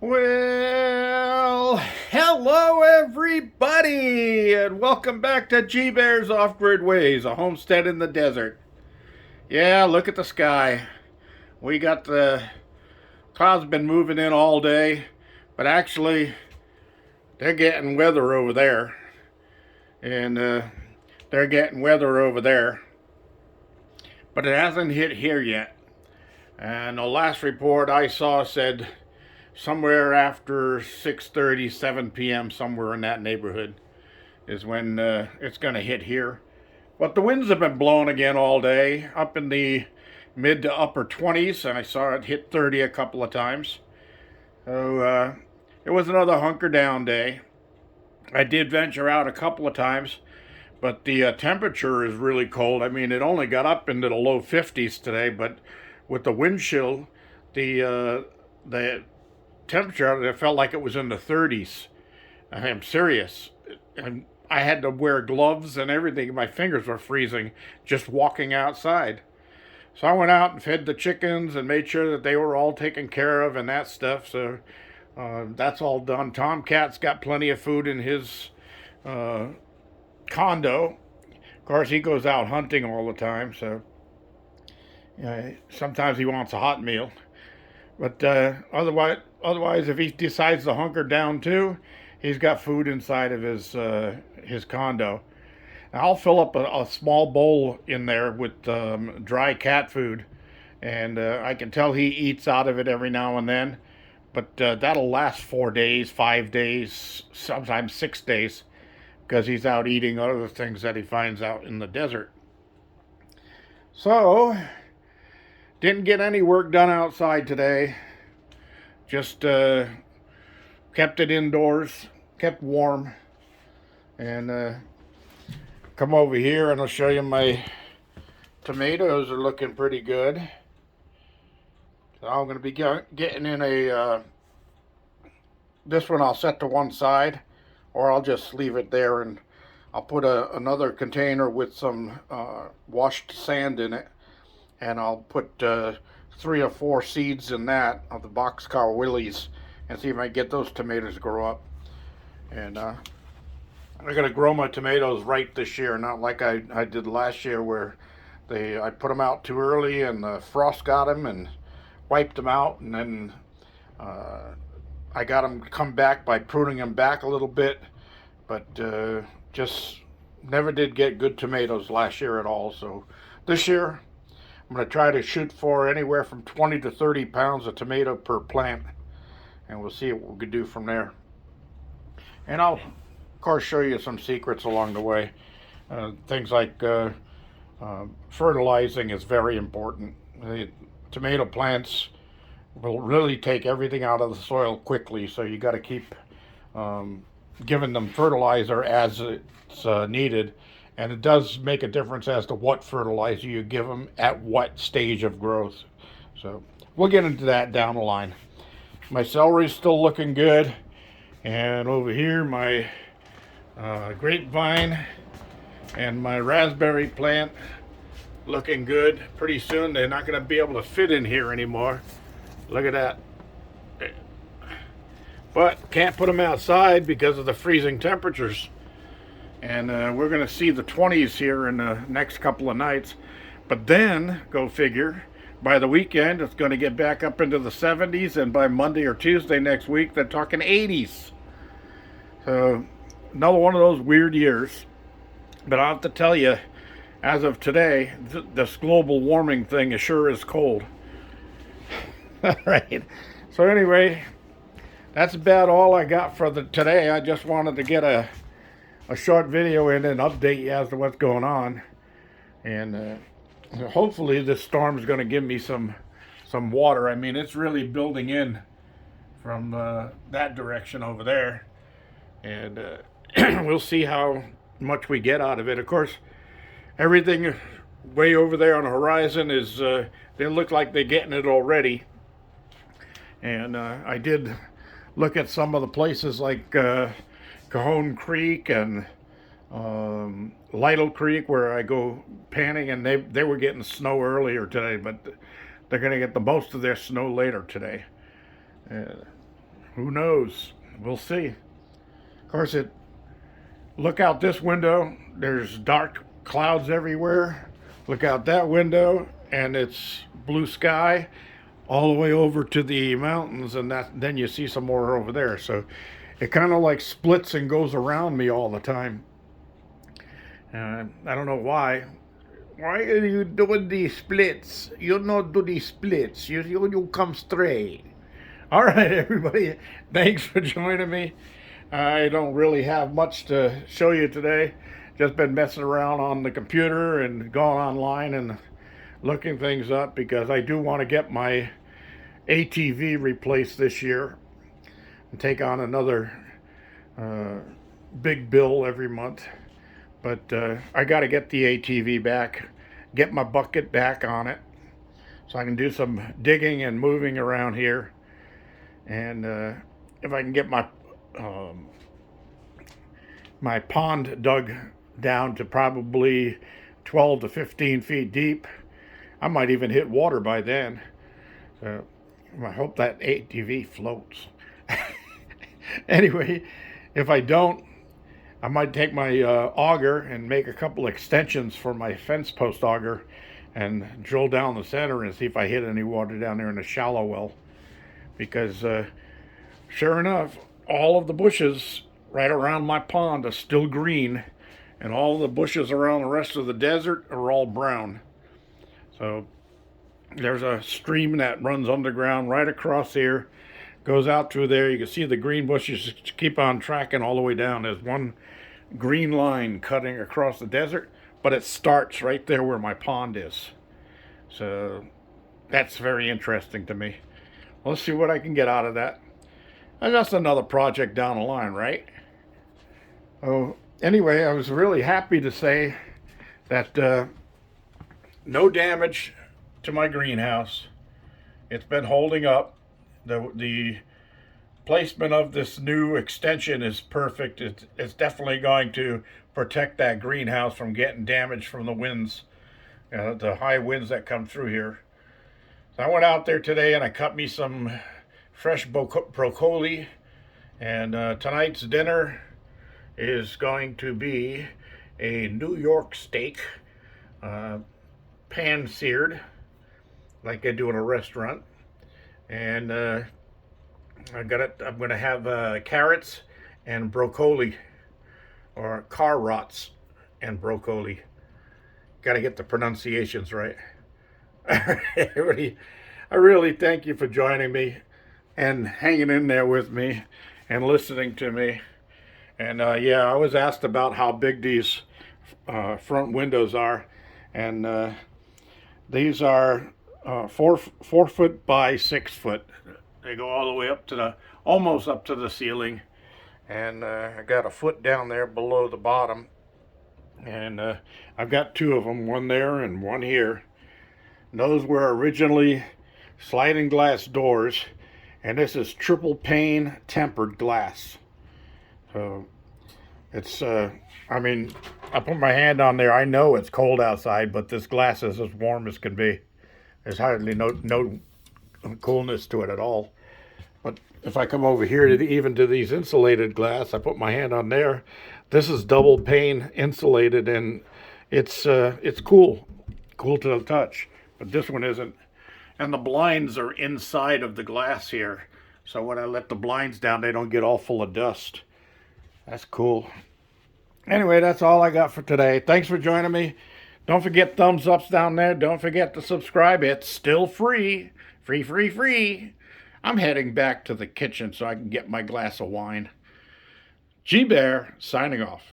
Well, hello everybody, and welcome back to G Bear's Off-Grid Ways, a homestead in the desert. Yeah, look at the sky. We got the clouds been moving in all day, but actually they're getting weather over there, and they're getting weather over there, but it hasn't hit here yet. And the last report I saw said somewhere after 6:30, 7 p.m., somewhere in that neighborhood is when it's going to hit here. But the winds have been blowing again all day, up in the mid to upper 20s, and I saw it hit 30 a couple of times. So it was another hunker down day. I did venture out a couple of times, but the temperature is really cold. I mean, it only got up into the low 50s today, but with the wind chill, the temperature, it felt like it was in the 30s. I'm serious. And I had to wear gloves and everything. My fingers were freezing just walking outside. So I went out and fed the chickens and made sure that they were all taken care of and that stuff. So that's all done. Tomcat's got plenty of food in his condo. Of course, he goes out hunting all the time, so sometimes he wants a hot meal. But otherwise, if he decides to hunker down too, he's got food inside of his condo. Now, I'll fill up a small bowl in there with dry cat food, and I can tell he eats out of it every now and then. But that'll last 4 days, 5 days, sometimes 6 days, because he's out eating other things that he finds out in the desert. So, didn't get any work done outside today. Just kept it indoors, kept warm, and come over here and I'll show you my tomatoes are looking pretty good. So I'm going to be getting in this one I'll set to one side, or I'll just leave it there, and I'll put another container with some washed sand in it, and I'll put 3 or 4 seeds in that of the boxcar willies and see if I can get those tomatoes to grow up. And I'm going to grow my tomatoes right this year, not like I did last year where I put them out too early and the frost got them and wiped them out, and then I got them come back by pruning them back a little bit, but just never did get good tomatoes last year at all. So this year I'm going to try to shoot for anywhere from 20 to 30 pounds of tomato per plant, and we'll see what we can do from there. And I'll, of course, show you some secrets along the way. Things like fertilizing is very important. The tomato plants will really take everything out of the soil quickly, so you got to keep giving them fertilizer as it's needed. And it does make a difference as to what fertilizer you give them at what stage of growth. So we'll get into that down the line. My celery's still looking good. And over here, my grapevine and my raspberry plant looking good. Pretty soon they're not going to be able to fit in here anymore. Look at that. But can't put them outside because of the freezing temperatures. And we're going to see the 20s here in the next couple of nights. But then, go figure, by the weekend it's going to get back up into the 70s, and by Monday or Tuesday next week they're talking 80s. So another one of those weird years. But I'll have to tell you, as of today, this global warming thing sure is cold. All right. So anyway, that's about all I got for today. I just wanted to get a short video in and update you as to what's going on. And hopefully this storm is going to give me some water. I mean, it's really building in from that direction over there. And we'll see how much we get out of it. Of course, everything way over there on the horizon is, they look like they're getting it already. And I did look at some of the places like Cajon Creek and Lytle Creek where I go panning, and they were getting snow earlier today, but they're going to get the most of their snow later today. Who knows? We'll see. Of course, look out this window. There's dark clouds everywhere. Look out that window, and it's blue sky all the way over to the mountains, and then you see some more over there. So it kind of like splits and goes around me all the time. I don't know why. Why are you doing these splits? You don't do these splits. You come straight. All right, everybody. Thanks for joining me. I don't really have much to show you today. Just been messing around on the computer and going online and looking things up because I do want to get my ATV replaced this year and take on another big bill every month. But I got to get the ATV back, get my bucket back on it so I can do some digging and moving around here. And if I can get my my pond dug down to probably 12 to 15 feet deep, I might even hit water by then. So I hope that ATV floats. Anyway, if I don't, I might take my auger and make a couple extensions for my fence post auger and drill down the center and see if I hit any water down there in a shallow well. Because sure enough, all of the bushes right around my pond are still green, and all the bushes around the rest of the desert are all brown. So there's a stream that runs underground right across here, goes out through there. You can see the green bushes keep on tracking all the way down. There's one green line cutting across the desert, but it starts right there where my pond is. So that's very interesting to me. Let's see what I can get out of that. And that's another project down the line, right? Oh, anyway, I was really happy to say that no damage to my greenhouse. It's been holding up. The placement of this new extension is perfect. It's definitely going to protect that greenhouse from getting damaged from the winds, the high winds that come through here. So I went out there today and I cut me some fresh broccoli, and tonight's dinner is going to be a New York steak, pan seared like I do in a restaurant, and I'm gonna have carrots and broccoli, or carrots and broccoli. Got to get the pronunciations right. Everybody, I really thank you for joining me and hanging in there with me and listening to me. And yeah, I was asked about how big these front windows are, and these are 4 foot by 6 foot. They go all the way up to almost up to the ceiling, and I got a foot down there below the bottom, and I've got 2 of them, one there and one here. And those were originally sliding glass doors, and this is triple pane tempered glass. So it's I mean, I put my hand on there. I know it's cold outside, but this glass is as warm as can be. There's hardly no coolness to it at all. But if I come over here even to these insulated glass, I put my hand on there. This is double pane insulated, and it's cool to the touch. But this one isn't. And the blinds are inside of the glass here. So when I let the blinds down, they don't get all full of dust. That's cool. Anyway, that's all I got for today. Thanks for joining me. Don't forget thumbs ups down there. Don't forget to subscribe. It's still free. Free, free, free. I'm heading back to the kitchen so I can get my glass of wine. G Bear signing off.